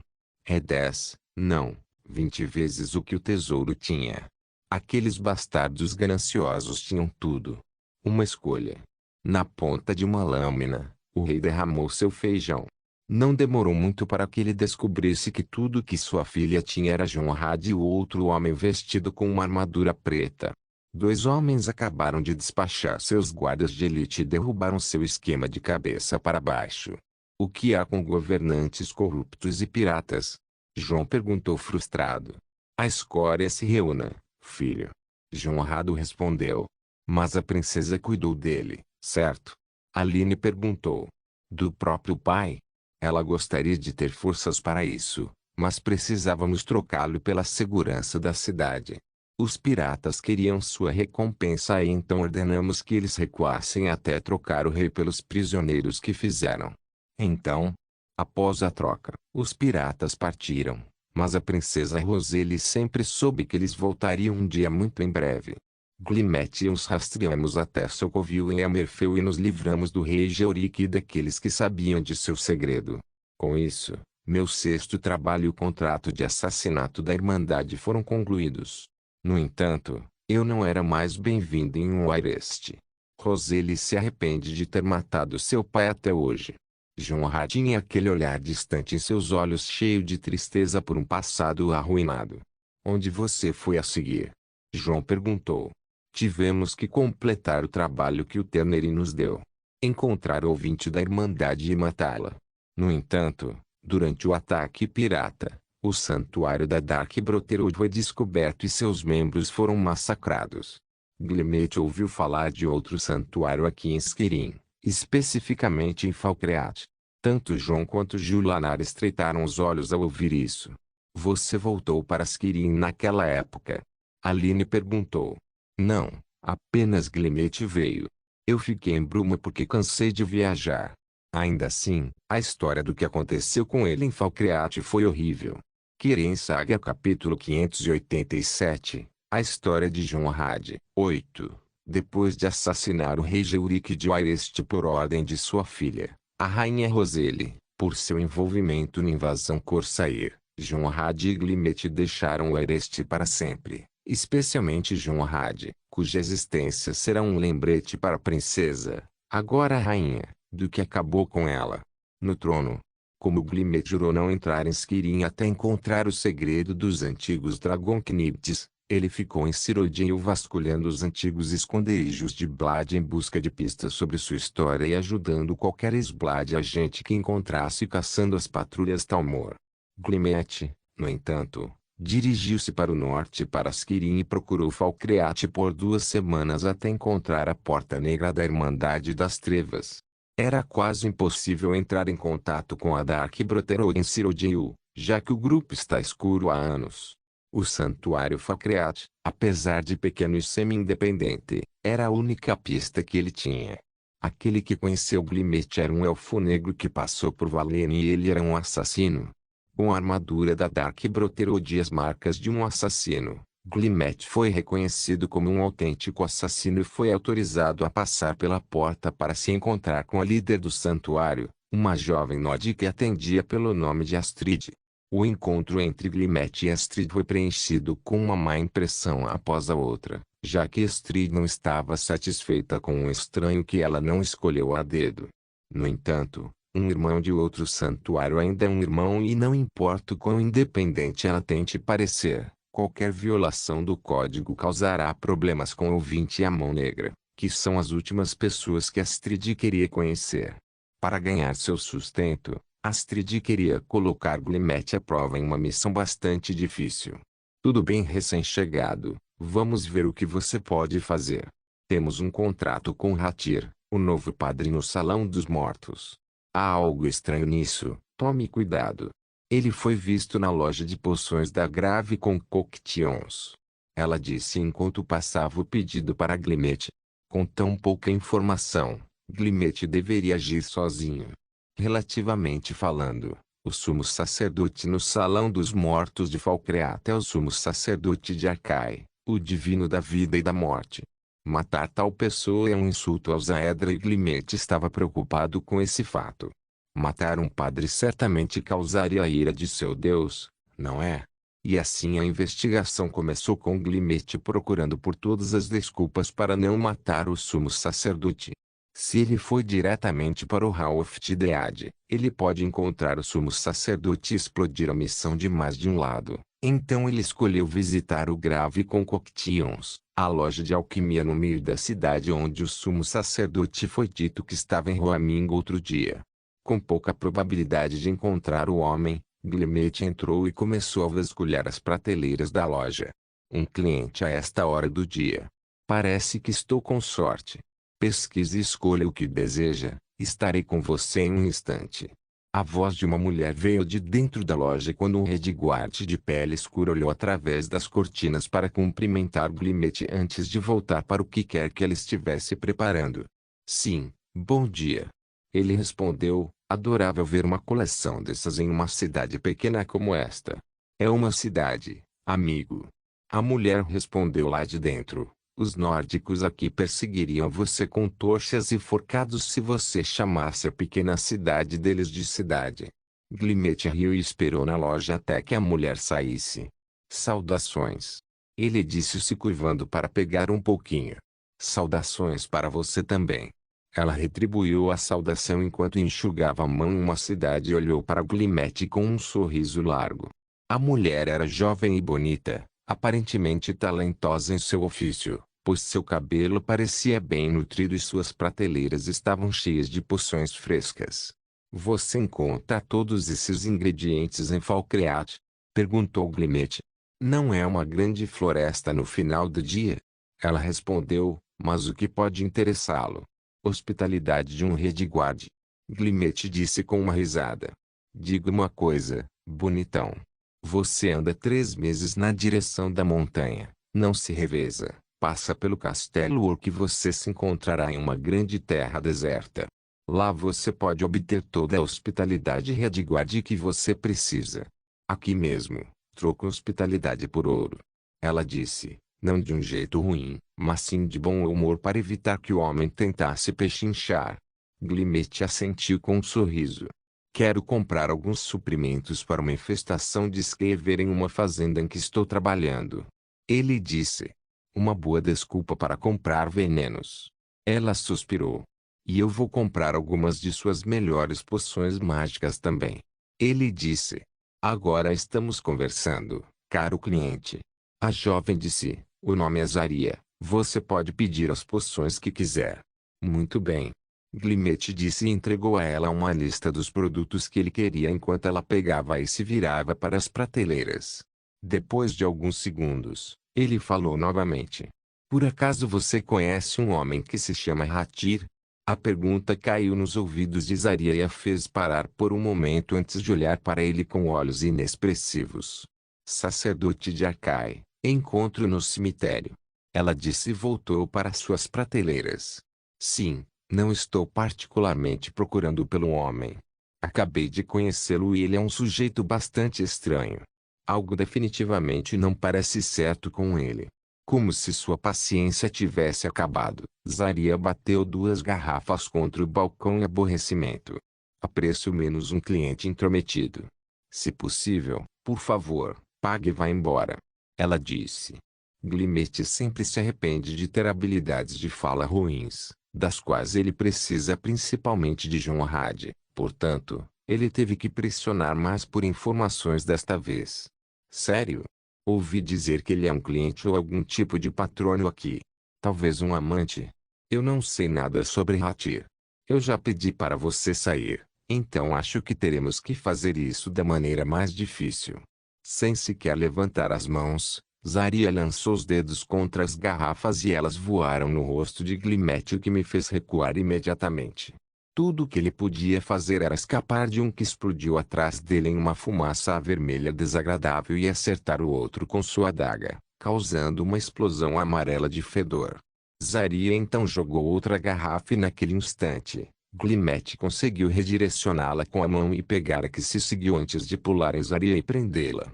É 10, não, 20 vezes o que o tesouro tinha. Aqueles bastardos gananciosos tinham tudo. Uma escolha. Na ponta de uma lâmina, o rei derramou seu feijão. Não demorou muito para que ele descobrisse que tudo que sua filha tinha era Jonah e o outro homem vestido com uma armadura preta. 2 homens acabaram de despachar seus guardas de elite e derrubaram seu esquema de cabeça para baixo. O que há com governantes corruptos e piratas? João perguntou frustrado. A escória se reúna, filho. Jonah respondeu. Mas a princesa cuidou dele, certo? Aline perguntou. Do próprio pai? Ela gostaria de ter forças para isso, mas precisávamos trocá-lo pela segurança da cidade. Os piratas queriam sua recompensa e então ordenamos que eles recuassem até trocar o rei pelos prisioneiros que fizeram. Então, após a troca, os piratas partiram, mas a princesa Roseli sempre soube que eles voltariam um dia muito em breve. Glimete e os rastreamos até Sokovil em Emerfeu e nos livramos do rei Georik e daqueles que sabiam de seu segredo. Com isso, meu sexto trabalho e o contrato de assassinato da Irmandade foram concluídos. No entanto, eu não era mais bem-vindo em Wairest. Roseli se arrepende de ter matado seu pai até hoje. Jonra tinha aquele olhar distante em seus olhos cheio de tristeza por um passado arruinado. Onde você foi a seguir? João perguntou. Tivemos que completar o trabalho que o Terneri nos deu. Encontrar o ouvinte da Irmandade e matá-la. No entanto, durante o ataque pirata, o santuário da Dark Brotherhood foi descoberto e seus membros foram massacrados. Glimmet ouviu falar de outro santuário aqui em Skirin, especificamente em Falkreath. Tanto João quanto Julanar estreitaram os olhos ao ouvir isso. Você voltou para Skirin naquela época? Aline perguntou. Não, apenas Glimmet veio. Eu fiquei em Bruma porque cansei de viajar. Ainda assim, a história do que aconteceu com ele em Falkreath foi horrível. Kirin Saga capítulo 587, a história de Jonrad. 8. Depois de assassinar o rei Georik de Wairest por ordem de sua filha, a rainha Roseli, por seu envolvimento na invasão Corsair, Jonrad e Glimmet deixaram Wairest para sempre. Especialmente Jonrad, cuja existência será um lembrete para a princesa, agora a rainha, do que acabou com ela. No trono. Como Glimmet jurou não entrar em Skirin até encontrar o segredo dos antigos Dragonknifts, ele ficou em Cyrodiil vasculhando os antigos esconderijos de Blad em busca de pistas sobre sua história e ajudando qualquer ex-Blad agente que encontrasse caçando as patrulhas Talmor. Glimmet, no entanto, dirigiu-se para o norte para Skirin e procurou Falkreath por 2 semanas até encontrar a Porta Negra da Irmandade das Trevas. Era quase impossível entrar em contato com a Dark Brotherhood em Cyrodiil, já que o grupo está escuro há anos. O Santuário Falkreath, apesar de pequeno e semi-independente, era a única pista que ele tinha. Aquele que conheceu Glimmet era um elfo negro que passou por Valene e ele era um assassino. Com a armadura da Dark Brotherhood e as marcas de um assassino, Glimmet foi reconhecido como um autêntico assassino e foi autorizado a passar pela porta para se encontrar com a líder do santuário, uma jovem Nod que atendia pelo nome de Astrid. O encontro entre Glimmet e Astrid foi preenchido com uma má impressão após a outra, já que Astrid não estava satisfeita com um estranho que ela não escolheu a dedo. No entanto, um irmão de outro santuário ainda é um irmão e não importa o quão independente ela tente parecer, qualquer violação do código causará problemas com o ouvinte e a Mão Negra, que são as últimas pessoas que Astrid queria conhecer. Para ganhar seu sustento, Astrid queria colocar Glimmet à prova em uma missão bastante difícil. Tudo bem, recém-chegado, vamos ver o que você pode fazer. Temos um contrato com Ratir, o novo padre no Salão dos Mortos. Há algo estranho nisso, tome cuidado. Ele foi visto na loja de poções da Grave Concoctions. Ela disse enquanto passava o pedido para Glimmet. Com tão pouca informação, Glimmet deveria agir sozinho. Relativamente falando, o sumo sacerdote no Salão dos Mortos de Falkreath é o sumo sacerdote de Arkai, o divino da vida e da morte. Matar tal pessoa é um insulto aos Aedra e Glimmet estava preocupado com esse fato. Matar um padre certamente causaria a ira de seu Deus, não é? E assim a investigação começou com Glimmet procurando por todas as desculpas para não matar o sumo sacerdote. Se ele foi diretamente para o Hall of Dead, ele pode encontrar o sumo sacerdote e explodir a missão de mais de um lado. Então ele escolheu visitar o Grave Concoctions, a loja de alquimia no meio da cidade onde o sumo sacerdote foi dito que estava em Roaming outro dia. Com pouca probabilidade de encontrar o homem, Glimmet entrou e começou a vasculhar as prateleiras da loja. Um cliente a esta hora do dia. Parece que estou com sorte. Pesquise e escolha o que deseja, estarei com você em um instante. A voz de uma mulher veio de dentro da loja quando um Redguard de pele escura olhou através das cortinas para cumprimentar Glimmet antes de voltar para o que quer que ela estivesse preparando. Sim, bom dia. Ele respondeu, adorável ver uma coleção dessas em uma cidade pequena como esta. É uma cidade, amigo. A mulher respondeu lá de dentro. Os nórdicos aqui perseguiriam você com tochas e forcados se você chamasse a pequena cidade deles de cidade. Glimmet riu e esperou na loja até que a mulher saísse. Saudações. Ele disse se curvando para pegar um pouquinho. Saudações para você também. Ela retribuiu a saudação enquanto enxugava a mão em uma cidade e olhou para Glimmet com um sorriso largo. A mulher era jovem e bonita, aparentemente talentosa em seu ofício, pois seu cabelo parecia bem nutrido e suas prateleiras estavam cheias de poções frescas. Você encontra todos esses ingredientes em Falkreath? Perguntou Glimmet. Não é uma grande floresta no final do dia? Ela respondeu, mas o que pode interessá-lo? Hospitalidade de um Redguard. Glimmet disse com uma risada. Diga uma coisa, bonitão. Você anda 3 meses na direção da montanha, não se reveza, passa pelo castelo ou que você se encontrará em uma grande terra deserta. Lá você pode obter toda a hospitalidade Redguard que você precisa. Aqui mesmo, troco hospitalidade por ouro. Ela disse, não de um jeito ruim, mas sim de bom humor para evitar que o homem tentasse pechinchar. Glimmet assentiu com um sorriso. Quero comprar alguns suprimentos para uma infestação de Skeever em uma fazenda em que estou trabalhando. Ele disse. Uma boa desculpa para comprar venenos. Ela suspirou. E eu vou comprar algumas de suas melhores poções mágicas também. Ele disse. Agora estamos conversando, caro cliente. A jovem disse, o nome é Zaria, você pode pedir as poções que quiser. Muito bem. Glimmet disse e entregou a ela uma lista dos produtos que ele queria enquanto ela pegava e se virava para as prateleiras. Depois de alguns segundos, ele falou novamente. Por acaso você conhece um homem que se chama Hatir? A pergunta caiu nos ouvidos de Zaria e a fez parar por um momento antes de olhar para ele com olhos inexpressivos. Sacerdote de Arkai, encontro no cemitério. Ela disse e voltou para suas prateleiras. Sim. Não estou particularmente procurando pelo homem. Acabei de conhecê-lo e ele é um sujeito bastante estranho. Algo definitivamente não parece certo com ele. Como se sua paciência tivesse acabado. Zaria bateu 2 garrafas contra o balcão em aborrecimento. Aprecio menos um cliente intrometido. Se possível, por favor, pague e vá embora. Ela disse. Glimmet sempre se arrepende de ter habilidades de fala ruins, das quais ele precisa principalmente de John Hard. Portanto, ele teve que pressionar mais por informações desta vez. Sério? Ouvi dizer que ele é um cliente ou algum tipo de patrono aqui. Talvez um amante. Eu não sei nada sobre Hatir. Eu já pedi para você sair, então acho que teremos que fazer isso da maneira mais difícil. Sem sequer levantar as mãos, Zaria lançou os dedos contra as garrafas e elas voaram no rosto de Glimmet, o que me fez recuar imediatamente. Tudo o que ele podia fazer era escapar de um que explodiu atrás dele em uma fumaça vermelha desagradável e acertar o outro com sua adaga, causando uma explosão amarela de fedor. Zaria então jogou outra garrafa e naquele instante, Glimmet conseguiu redirecioná-la com a mão e pegar a que se seguiu antes de pular em Zaria e prendê-la.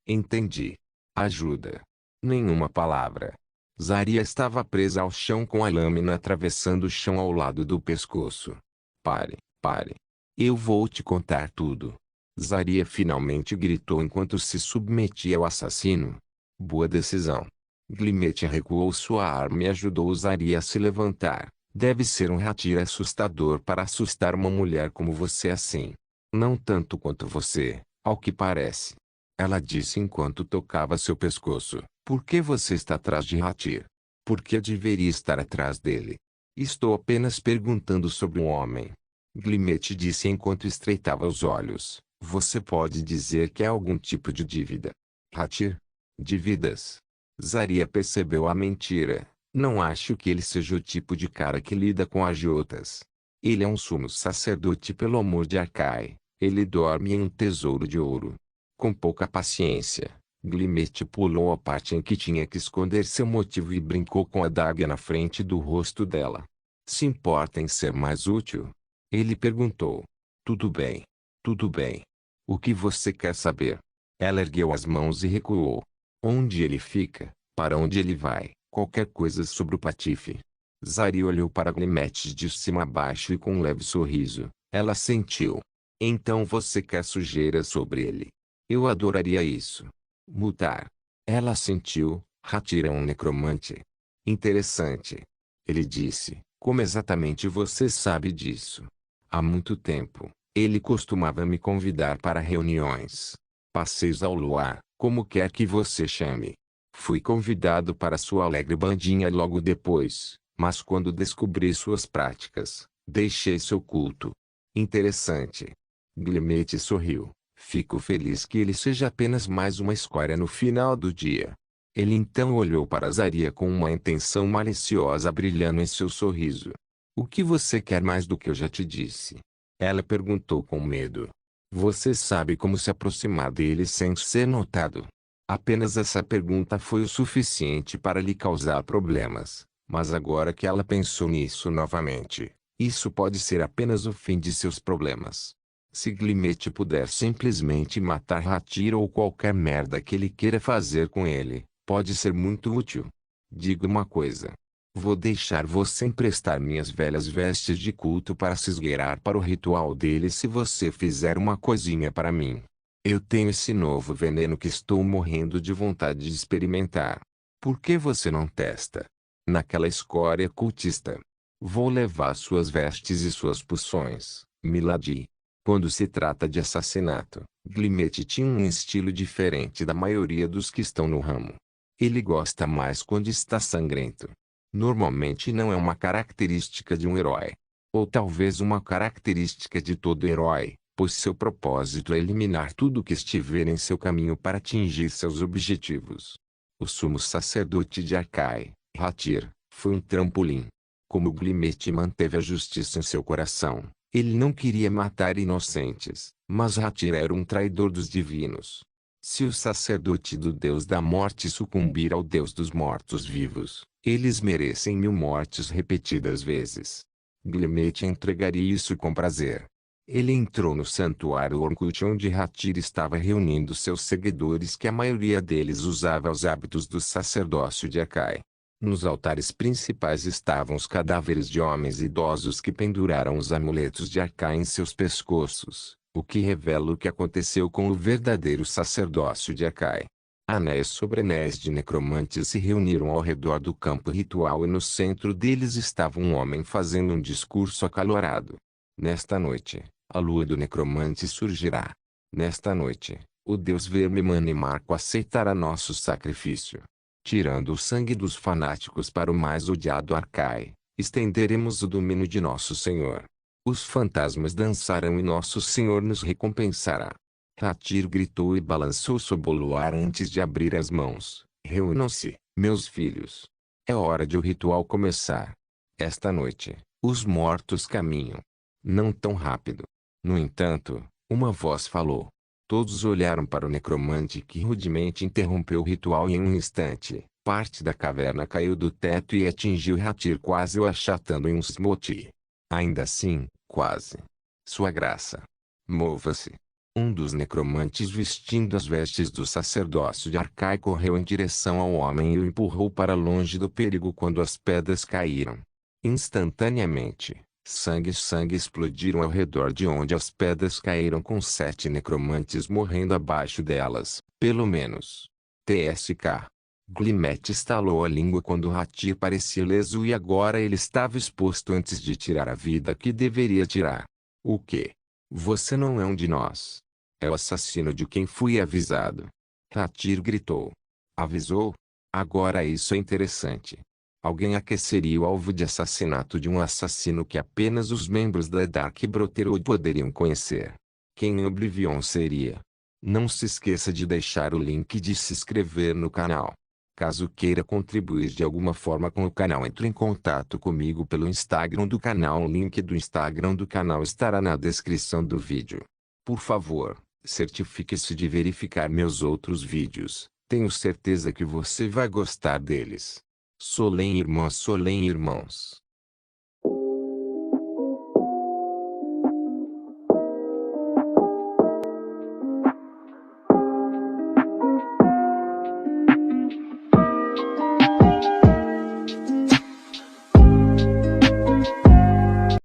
Entendi. Ajuda. Nenhuma palavra. Zaria estava presa ao chão com a lâmina atravessando o chão ao lado do pescoço. Pare, pare. Eu vou te contar tudo. Zaria finalmente gritou enquanto se submetia ao assassino. Boa decisão. Glimmet recuou sua arma e ajudou Zaria a se levantar. Deve ser um Hatir assustador para assustar uma mulher como você assim. Não tanto quanto você, ao que parece. Ela disse enquanto tocava seu pescoço. Por que você está atrás de Hatir? Por que deveria estar atrás dele? Estou apenas perguntando sobre um homem. Glimmet disse enquanto estreitava os olhos. Você pode dizer que é algum tipo de dívida. Hatir? Dívidas? Zaria percebeu a mentira. Não acho que ele seja o tipo de cara que lida com agiotas. Ele é um sumo sacerdote pelo amor de Arcai. Ele dorme em um tesouro de ouro. Com pouca paciência, Glimete pulou a parte em que tinha que esconder seu motivo e brincou com a adaga na frente do rosto dela. Se importa em ser mais útil? Ele perguntou. Tudo bem. Tudo bem. O que você quer saber? Ela ergueu as mãos e recuou. Onde ele fica? Para onde ele vai? Qualquer coisa sobre o patife. Zari olhou para Glimete de cima a baixo e com um leve sorriso, ela sentiu. Então você quer sujeira sobre ele? Eu adoraria isso. Mutar. Ela sentiu, Hatir é um necromante. Interessante. Ele disse, como exatamente você sabe disso? Há muito tempo, ele costumava me convidar para reuniões. Passeios ao luar, como quer que você chame. Fui convidado para sua alegre bandinha logo depois, mas quando descobri suas práticas, deixei seu culto. Interessante. Glimete sorriu. Fico feliz que ele seja apenas mais uma escória no final do dia. Ele então olhou para Zaria com uma intenção maliciosa brilhando em seu sorriso. O que você quer mais do que eu já te disse? Ela perguntou com medo. Você sabe como se aproximar dele sem ser notado. Apenas essa pergunta foi o suficiente para lhe causar problemas, mas agora que ela pensou nisso novamente, isso pode ser apenas o fim de seus problemas. Se Glimete puder simplesmente matar Hatir ou qualquer merda que ele queira fazer com ele, pode ser muito útil. Diga uma coisa. Vou deixar você emprestar minhas velhas vestes de culto para se esgueirar para o ritual dele se você fizer uma coisinha para mim. Eu tenho esse novo veneno que estou morrendo de vontade de experimentar. Por que você não testa? Naquela escória cultista. Vou levar suas vestes e suas poções, Milady. Quando se trata de assassinato, Glimete tinha um estilo diferente da maioria dos que estão no ramo. Ele gosta mais quando está sangrento. Normalmente não é uma característica de um herói. Ou talvez uma característica de todo herói, pois seu propósito é eliminar tudo que estiver em seu caminho para atingir seus objetivos. O sumo sacerdote de Arcai, Hatir, foi um trampolim. Como Glimete manteve a justiça em seu coração, ele não queria matar inocentes, mas Hatir era um traidor dos divinos. Se o sacerdote do deus da morte sucumbir ao deus dos mortos-vivos, eles merecem 1000 mortes repetidas vezes. Glimete entregaria isso com prazer. Ele entrou no santuário Orkut onde Hatir estava reunindo seus seguidores que a maioria deles usava os hábitos do sacerdócio de Akai. Nos altares principais estavam os cadáveres de homens idosos que penduraram os amuletos de Akai em seus pescoços, o que revela o que aconteceu com o verdadeiro sacerdócio de Akai. Anéis sobre anéis de necromantes se reuniram ao redor do campo ritual e no centro deles estava um homem fazendo um discurso acalorado. Nesta noite, a lua do necromante surgirá. Nesta noite, o deus verme Manimarco aceitará nosso sacrifício. Tirando o sangue dos fanáticos para o mais odiado Arcai, estenderemos o domínio de nosso Senhor. Os fantasmas dançarão e nosso Senhor nos recompensará. Hatir gritou e balançou sob o luar antes de abrir as mãos. Reúnam-se, meus filhos. É hora de o ritual começar. Esta noite, os mortos caminham. Não tão rápido. No entanto, uma voz falou. Todos olharam para o necromante que rudemente interrompeu o ritual e em um instante, parte da caverna caiu do teto e atingiu Hatir quase o achatando em um smoothie. Ainda assim, quase. Sua graça. Mova-se. Um dos necromantes vestindo as vestes do sacerdócio de Arcai correu em direção ao homem e o empurrou para longe do perigo quando as pedras caíram. Instantaneamente, sangue explodiram ao redor de onde as pedras caíram com 7 necromantes morrendo abaixo delas, pelo menos. TSK. Glimete estalou a língua quando Hatir parecia leso e agora ele estava exposto antes de tirar a vida que deveria tirar. O quê? Você não é um de nós. É o assassino de quem fui avisado. Hatir gritou. Avisou? Agora isso é interessante. Alguém aqueceria o alvo de assassinato de um assassino que apenas os membros da Dark Brotherhood poderiam conhecer. Quem em Oblivion seria? Não se esqueça de deixar o link de se inscrever no canal. Caso queira contribuir de alguma forma com o canal, entre em contato comigo pelo Instagram do canal. O link do Instagram do canal estará na descrição do vídeo. Por favor, certifique-se de verificar meus outros vídeos. Tenho certeza que você vai gostar deles. Solém irmãs, solém irmãos.